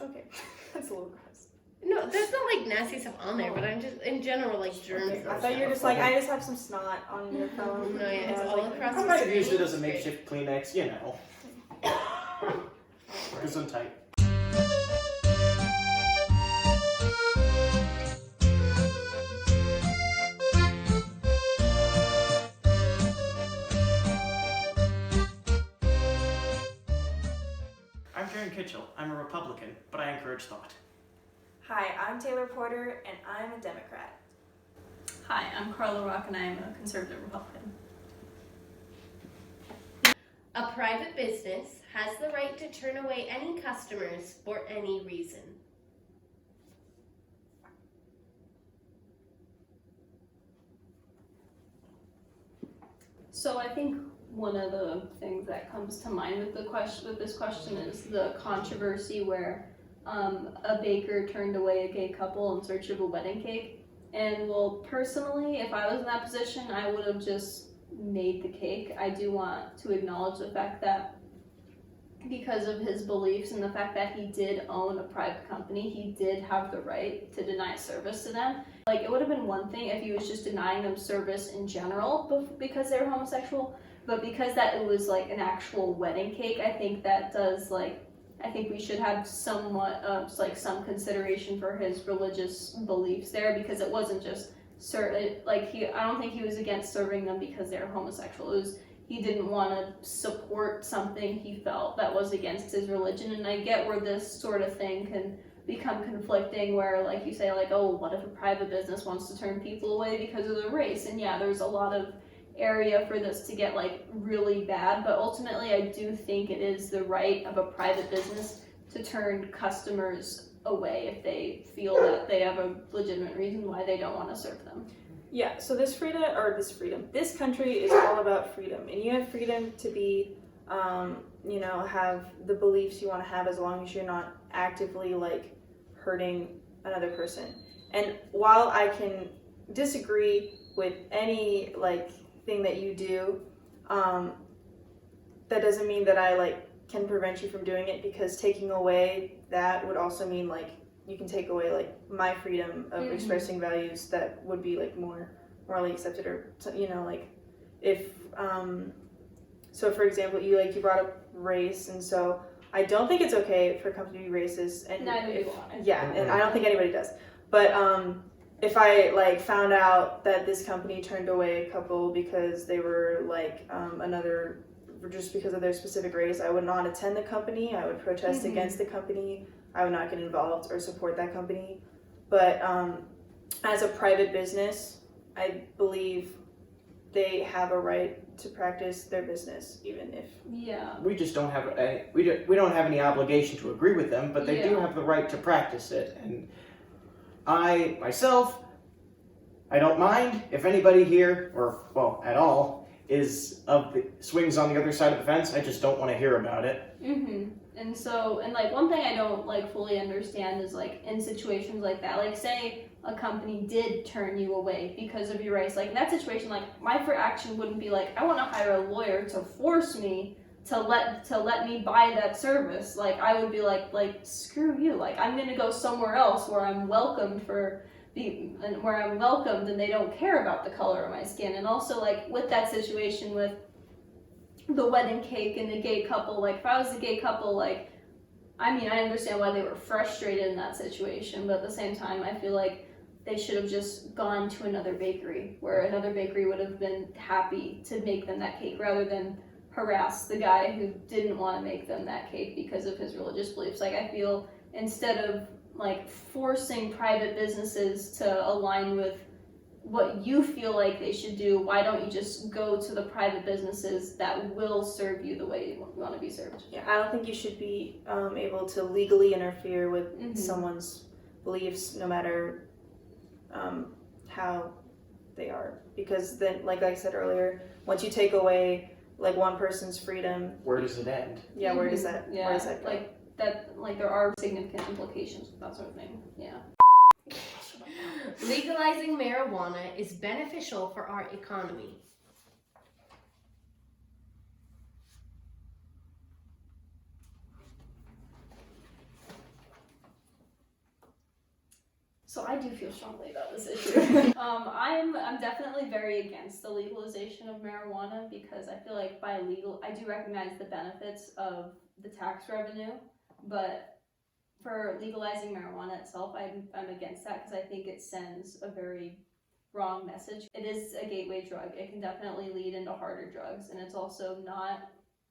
Okay, that's a little gross. No, there's not like nasty stuff on there, but I'm just in general like germs. Okay. I thought you were just like, I just have some snot on your phone. No, yeah, it's all across I the might have screen. used it as a makeshift Kleenex, you know. Gesundheit. I'm Karen Kitchell. I'm a Republican, but I encourage thought. Hi, I'm Taylor Porter, and I'm a Democrat. Hi, I'm Carla Rock, and I'm a conservative Republican. A private business has the right to turn away any customers for any reason. So I think one of the things that comes to mind with this question is the controversy where a baker turned away a gay couple in search of a wedding cake. And well, personally, if I was in that position, I would have just made the cake. I do want to acknowledge the fact that because of his beliefs and the fact that he did own a private company, he did have the right to deny service to them. Like, it would have been one thing if he was just denying them service in general because they were homosexual, but because that it was like an actual wedding cake, I think that does I think we should have somewhat of some consideration for his religious beliefs there, because it wasn't just I don't think he was against serving them because they're homosexual. It was he didn't want to support something he felt that was against his religion. And I get where this sort of thing can become conflicting, where like you say, like, oh, what if a private business wants to turn people away because of their race? And yeah, there's a lot of area for this to get like really bad, but ultimately I do think it is the right of a private business to turn customers away if they feel that they have a legitimate reason why they don't want to serve them. Yeah, so this country is all about freedom, and you have freedom to be, have the beliefs you want to have, as long as you're not actively like hurting another person. And while I can disagree with any thing that you do, that doesn't mean that I can prevent you from doing it, because taking away that would also mean you can take away my freedom of expressing values that would be more morally accepted, or if so for example, you brought up race, and so I don't think it's okay for a company to be racist, and and I don't think anybody does, but if I found out that this company turned away a couple because they were just because of their specific race, I would not attend the company. I would protest against the company. I would not get involved or support that company. But as a private business, I believe they have a right to practice their business, even if we just don't have we don't have any obligation to agree with them, but they do have the right to practice it. And I myself, I don't mind if anybody here, or well, at all, is of the swings on the other side of the fence. I just don't want to hear about it. And so, one thing I don't fully understand is in situations like that, say a company did turn you away because of your race, in that situation, my first action wouldn't be I want to hire a lawyer to force me to let me buy that service. I would be screw you, I'm gonna go somewhere else where I'm welcomed and they don't care about the color of my skin. And also with that situation with the wedding cake and the gay couple, if I was the gay couple, I understand why they were frustrated in that situation, but at the same time I feel they should have just gone to another bakery, where another bakery would have been happy to make them that cake, rather than harass the guy who didn't want to make them that cake because of his religious beliefs. I feel instead of forcing private businesses to align with what you feel they should do, why don't you just go to the private businesses that will serve you the way you want to be served? Yeah, I don't think you should be able to legally interfere with someone's beliefs, no matter how they are, because then, like I said earlier, once you take away one person's freedom, where does it end? Yeah, where does that go? There are significant implications with that sort of thing. Yeah. Legalizing marijuana is beneficial for our economy. So I do feel strongly about this issue. I'm definitely very against the legalization of marijuana because I feel like I do recognize the benefits of the tax revenue, but for legalizing marijuana itself, I'm against that because I think it sends a very wrong message. It is a gateway drug. It can definitely lead into harder drugs, and it's also not.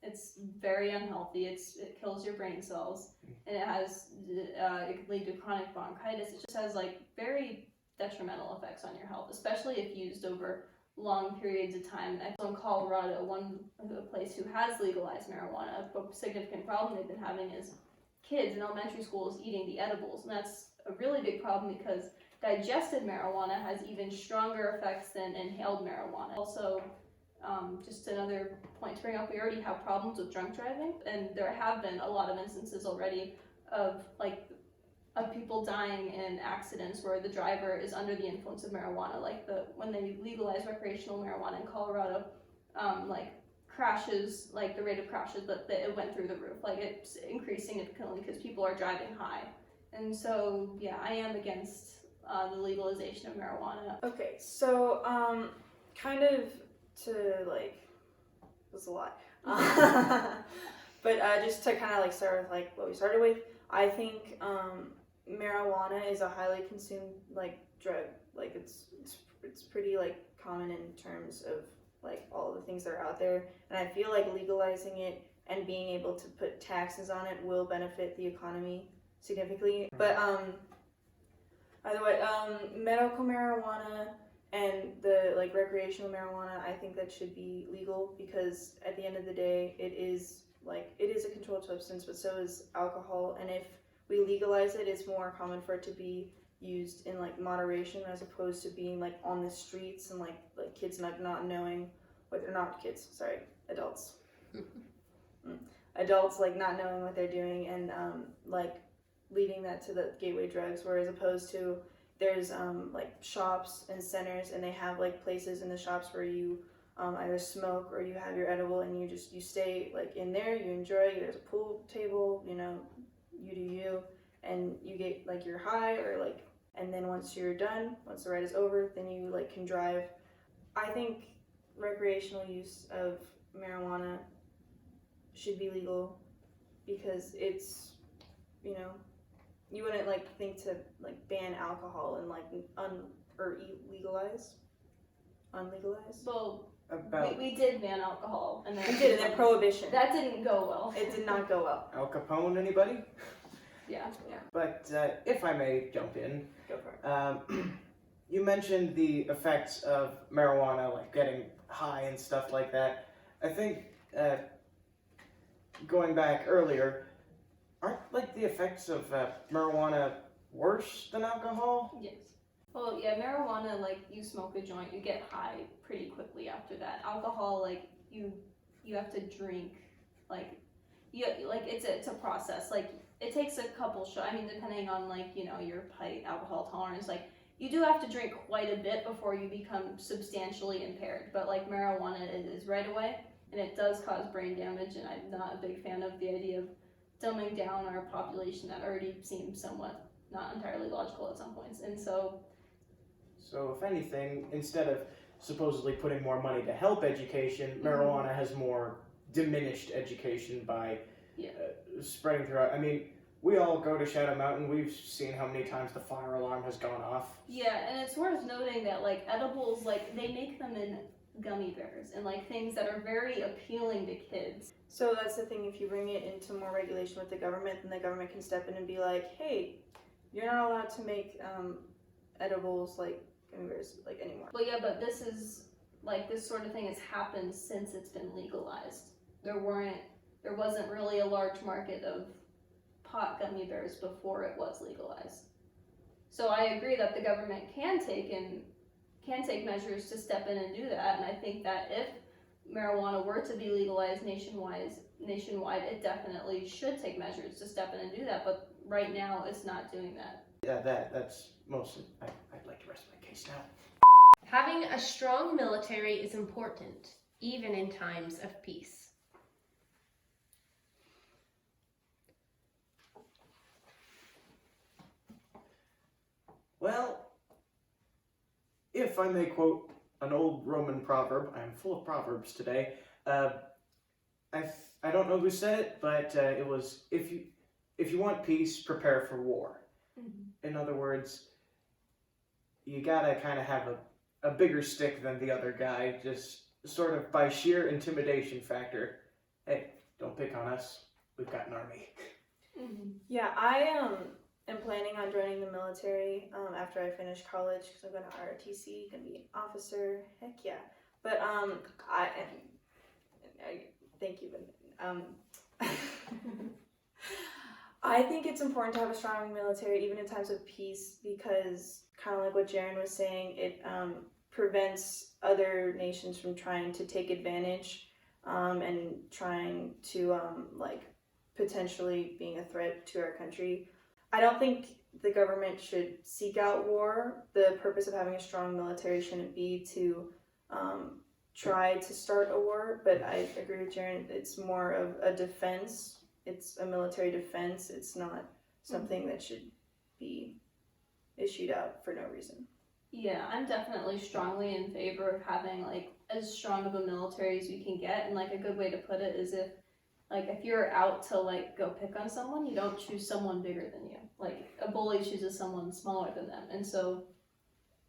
It's very unhealthy. It kills your brain cells, and it can lead to chronic bronchitis. It just has like very detrimental effects on your health, especially if used over long periods of time. And I feel in Colorado, a place who has legalized marijuana, a significant problem they've been having is kids in elementary schools eating the edibles, and that's a really big problem because digested marijuana has even stronger effects than inhaled marijuana. Also, just another point to bring up, we already have problems with drunk driving, and there have been a lot of instances already of people dying in accidents where the driver is under the influence of marijuana. When they legalized recreational marijuana in Colorado, crashes, the rate of crashes, that it went through the roof. It's increased significantly because people are driving high. And so, yeah, I am against the legalization of marijuana. Okay, so kind of to that's a lot. But just to kind of start with what we started with, I think marijuana is a highly consumed drug. It's pretty common in terms of all the things that are out there, and I feel like legalizing it and being able to put taxes on it will benefit the economy significantly. But either way, medical marijuana and the recreational marijuana, I think that should be legal because at the end of the day, it is a controlled substance, but so is alcohol. And if we legalize it, it's more common for it to be used in moderation as opposed to being on the streets and kids not knowing what they're not kids. Sorry, adults. Adults not knowing what they're doing and leading that to the gateway drugs, whereas opposed to there's shops and centers, and they have places in the shops where you either smoke or you have your edible, and you stay in there, you enjoy. There's a pool table, you do you, and you get your high and then once you're done, once the ride is over, then you can drive. I think recreational use of marijuana should be legal because it's you wouldn't think to ban alcohol and unlegalize. Well, we did ban alcohol, and We did, and then prohibition. That didn't go well. It did not go well. Al Capone, anybody? Yeah. But if I may jump in, Go for it. you mentioned the effects of marijuana, getting high and stuff like that. I think going back earlier, aren't the effects of marijuana worse than alcohol? Yes. Well, yeah, marijuana, you smoke a joint, you get high pretty quickly after that. Alcohol, you have to drink, it's a process. It takes a couple shots. I mean, depending on your height, alcohol tolerance, you do have to drink quite a bit before you become substantially impaired. But marijuana, it is right away, and it does cause brain damage. And I'm not a big fan of the idea of dumbing down our population that already seems somewhat not entirely logical at some points. And so if anything, instead of supposedly putting more money to help education, marijuana has more diminished education by spreading throughout. I mean, we all go to Shadow Mountain. We've seen how many times the fire alarm has gone off. Yeah, and it's worth noting that edibles, they make them in gummy bears and things that are very appealing to kids. So that's the thing, if you bring it into more regulation with the government, then the government can step in and be like, hey, you're not allowed to make edibles gummy bears anymore. Well, yeah, but this is this sort of thing has happened since it's been legalized. There wasn't really a large market of pot gummy bears before it was legalized. So I agree that the government can take measures to step in and do that, and I think that if marijuana were to be legalized nationwide, it definitely should take measures to step in and do that, but right now it's not doing that. Yeah, that's mostly, I'd like to rest my case now. Having a strong military is important, even in times of peace. Well, if I may quote an old Roman proverb, I am full of proverbs today. I don't know who said it, but it was if you want peace, prepare for war. Mm-hmm. In other words, you gotta kind of have a bigger stick than the other guy, just sort of by sheer intimidation factor. Hey, don't pick on us. We've got an army. Mm-hmm. Yeah, I am planning on joining the military after I finish college because I'm going to ROTC, going to be an officer. Heck yeah. But I thank you. But, I think it's important to have a strong military even in times of peace because kind of like what Jaren was saying, it prevents other nations from trying to take advantage and trying to like potentially being a threat to our country. I don't think the government should seek out war. The purpose of having a strong military shouldn't be to try to start a war, but I agree with Jaren, it's more of a defense. It's a military defense. It's not something that should be issued out for no reason. Yeah, I'm definitely strongly in favor of having like as strong of a military as we can get, and like a good way to put it is if you're out to like go pick on someone, you don't choose someone bigger than you. Like a bully chooses someone smaller than them, and so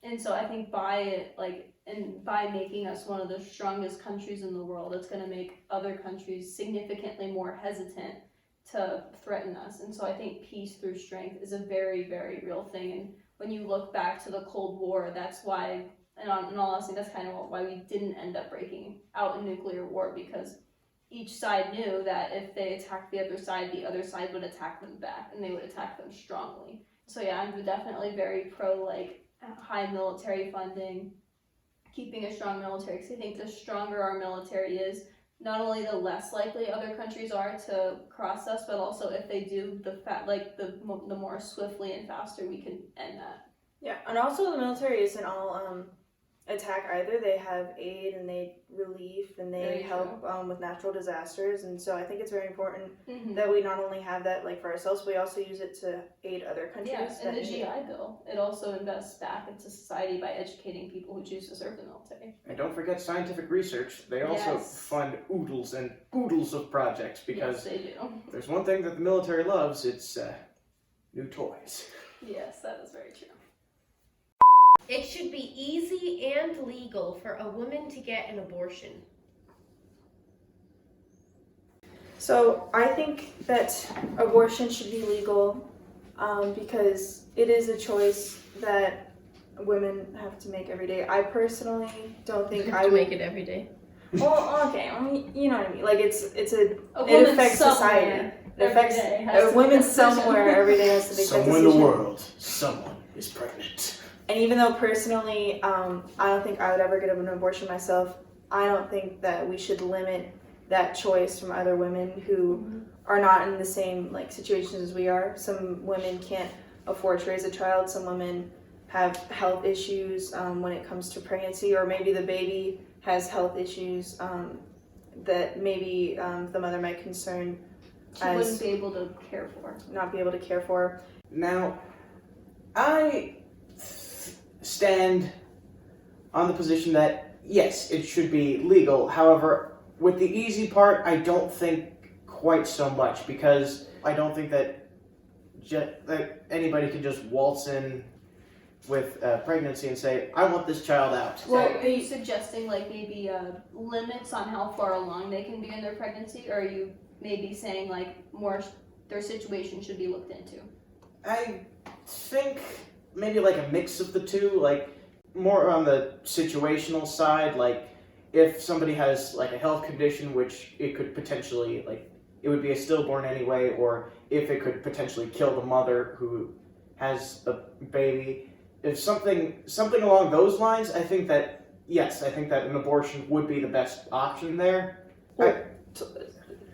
I think by making us one of the strongest countries in the world, it's going to make other countries significantly more hesitant to threaten us. And so I think peace through strength is a very, very real thing. And when you look back to the Cold War, that's why, in all honesty, that's kind of why we didn't end up breaking out in nuclear war, because each side knew that if they attacked the other side would attack them back, and they would attack them strongly. So yeah, I'm definitely very pro like high military funding, keeping a strong military, because I think the stronger our military is, not only the less likely other countries are to cross us, but also if they do, the more swiftly and faster we can end that. Yeah, and also the military isn't all attack either. They have aid and they relief and they Very help with natural disasters, and so I think it's very important Mm-hmm. that we not only have that like for ourselves, but we also use it to aid other countries. Yeah, and the that need GI it. Bill, it also invests back into society by educating people who choose to serve the military. And don't forget scientific research. They also Yes. fund oodles and oodles of projects because Yes, they do. there's one thing that the military loves, it's new toys. Yes, that is very true. It should be easy and legal for a woman to get an abortion. So I think that abortion should be legal because it is a choice that women have to make every day. I personally don't think I would make it every day. Well, okay, I mean, you know what I mean. Like it's A it woman affects society. somewhere It affects every day has a to woman make that decision. somewhere every day has to make that Somewhere in the decision. world, someone is pregnant. And even though personally, I don't think I would ever get an abortion myself, I don't think that we should limit that choice from other women who are not in the same like situations as we are. Some women can't afford to raise a child. Some women have health issues when it comes to pregnancy, or maybe the baby has health issues that maybe the mother might concern She as wouldn't be able to care for. not be able to care for. Now, I stand on the position that yes, it should be legal. However, with the easy part, I don't think quite so much, because I don't think that that anybody can just waltz in with pregnancy and say, I want this child out. Well, are you suggesting like maybe limits on how far along they can be in their pregnancy, or are you maybe saying like more their situation should be looked into? I think maybe like a mix of the two, like more on the situational side, like if somebody has like a health condition which it could potentially, like it would be a stillborn anyway, or if it could potentially kill the mother who has the baby. If something along those lines, I think that, yes, I think that an abortion would be the best option there.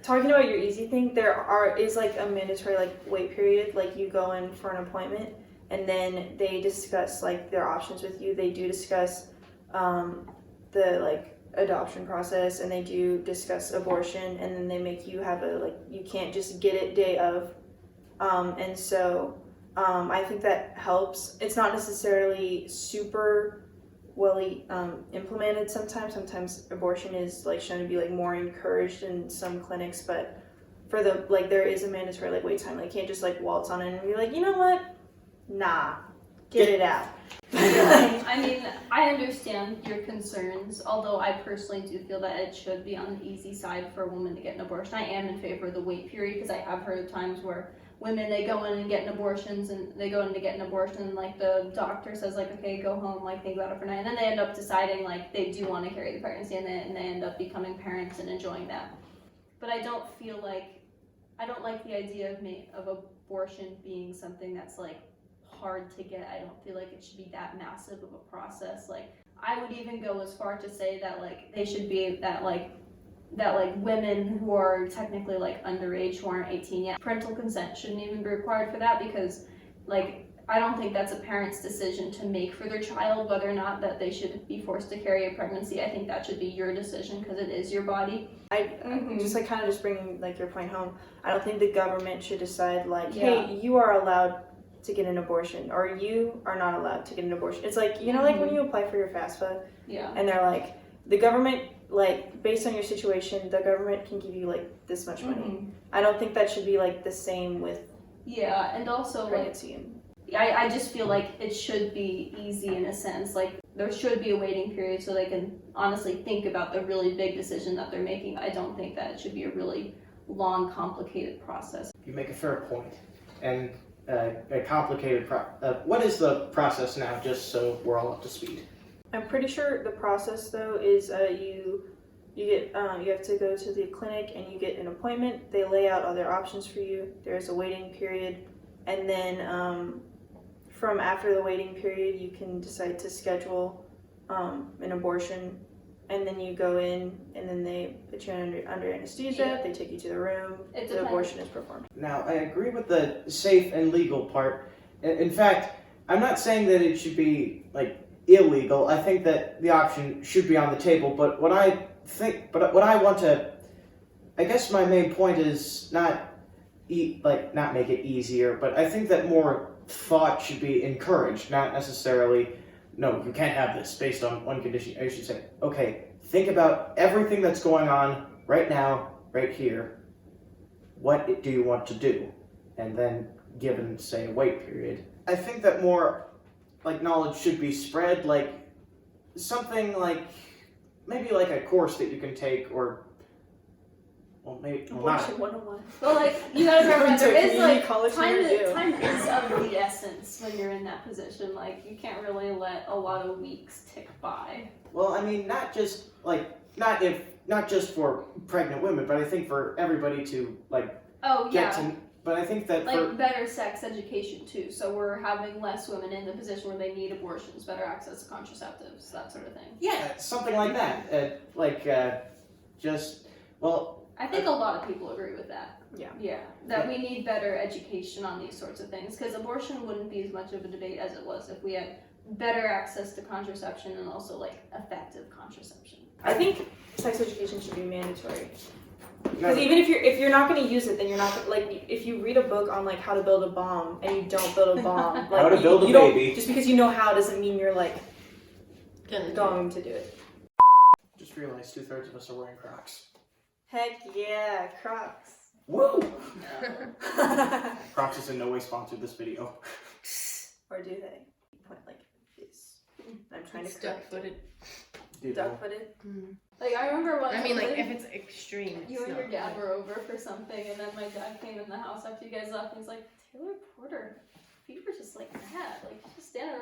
Talking about your easy thing, is like a mandatory like wait period. Like you go in for an appointment and then they discuss like their options with you. They do discuss the like adoption process, and they do discuss abortion, and then they make you have you can't just get it day of, and so I think that helps. It's not necessarily super well implemented sometimes. Sometimes abortion is like shown to be like more encouraged in some clinics, but for the like there is a mandatory like wait time. Like, you can't just like waltz on in and be like, you know what? Nah, get it out. I mean, I understand your concerns, although I personally do feel that it should be on the easy side for a woman to get an abortion. I am in favor of the wait period because I have heard of times where women, they go in and get abortions and like the doctor says like, okay, go home, like think about it for a night, and then they end up deciding like they do want to carry the pregnancy and they end up becoming parents and enjoying that. But I don't like the idea of abortion being something that's like hard to get. I don't feel like it should be that massive of a process. Like, I would even go as far to say that like they should be that women who are technically like underage, who aren't 18 yet, parental consent shouldn't even be required for that, because like I don't think that's a parent's decision to make for their child whether or not that they should be forced to carry a pregnancy. I think that should be your decision because it is your body. I just like kind of just bringing like your point home. I don't think the government should decide like, hey, you are allowed to get an abortion or you are not allowed to get an abortion. It's like, you know, like when you apply for your FAFSA, and they're like, the government, like based on your situation, the government can give you like this much money. I don't think that should be like the same with and also pregnancy. I just feel like it should be easy in a sense. Like, there should be a waiting period so they can honestly think about the really big decision that they're making. I don't think that it should be a really long, complicated process. You make a fair point. And a complicated what is the process now, just so we're all up to speed? I'm pretty sure the process though is you have to go to the clinic and you get an appointment. They lay out other options for you. There's a waiting period, and then from after the waiting period, you can decide to schedule an abortion, and then you go in, and then they put you under anesthesia. They take you to the room. The abortion is performed. Now, I agree with the safe and legal part. In fact, I'm not saying that it should be like illegal. I think that the option should be on the table. But what I want to, I guess my main point is not make it easier, but I think that more thought should be encouraged, not necessarily, no, you can't have this based on one condition. I should say, okay, think about everything that's going on right now, right here. What do you want to do? And then given, say, a wait period. I think that more like knowledge should be spread, like something like maybe like a course that you can take, or maybe Abortion 101. Well, like, you gotta remember, there is like time is of the essence when you're in that position. Like, you can't really let a lot of weeks tick by. Well, I mean, not just for pregnant women, but I think for everybody to but I think that better sex education too. So we're having less women in the position where they need abortions, better access to contraceptives, that sort of thing. Yeah, something like that. I think a lot of people agree with that. Yeah. That we need better education on these sorts of things, because abortion wouldn't be as much of a debate as it was if we had better access to contraception and also like effective contraception. I think sex education should be mandatory. Because even if you're not going to use it, then you're not like, if you read a book on like how to build a bomb and you don't build a bomb, like how to build a baby, just because you know how doesn't mean you're like going to do it. Just realized 2/3 of us are wearing Crocs. Heck yeah, Crocs. Woo! Crocs is in no way sponsored this video. Or do they? Point like this. I'm trying to duck-footed. Duck-footed? Like, I remember when if it's extreme. You and your dad were over for something, and then my dad came in the house after you guys left, and he's like, Taylor Porter, feet were just like mad. Like, she's just standing